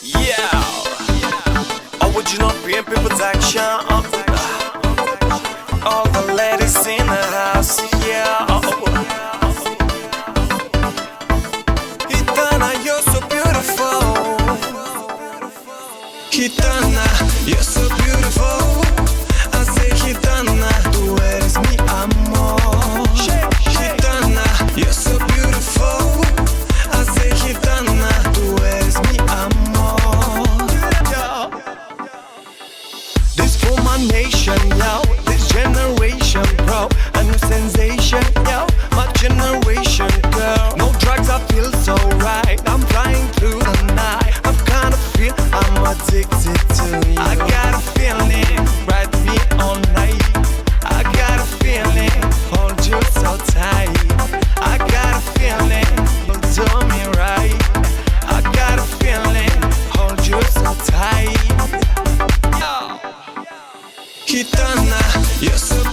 Yeah, original PMP production. All the ladies in the house, yeah. Gitana, you're so beautiful. Gitana, you're so beautiful. I say Gitana, tú eres mi amor. Gitana, you're so beautiful. I say Gitana, tú eres mi amor. This for my nation, yo. This generation, bro. A new sensation, yo. My generation, girl. No drugs, I feel so right. I'm flying through the night. I'm kind of feel I'm addicted to you. I got a feeling, ride me all night. I got a feeling, hold you so tight. I got a feeling, you'll do me right. I got a feeling, hold you so tight. Gitana, you're so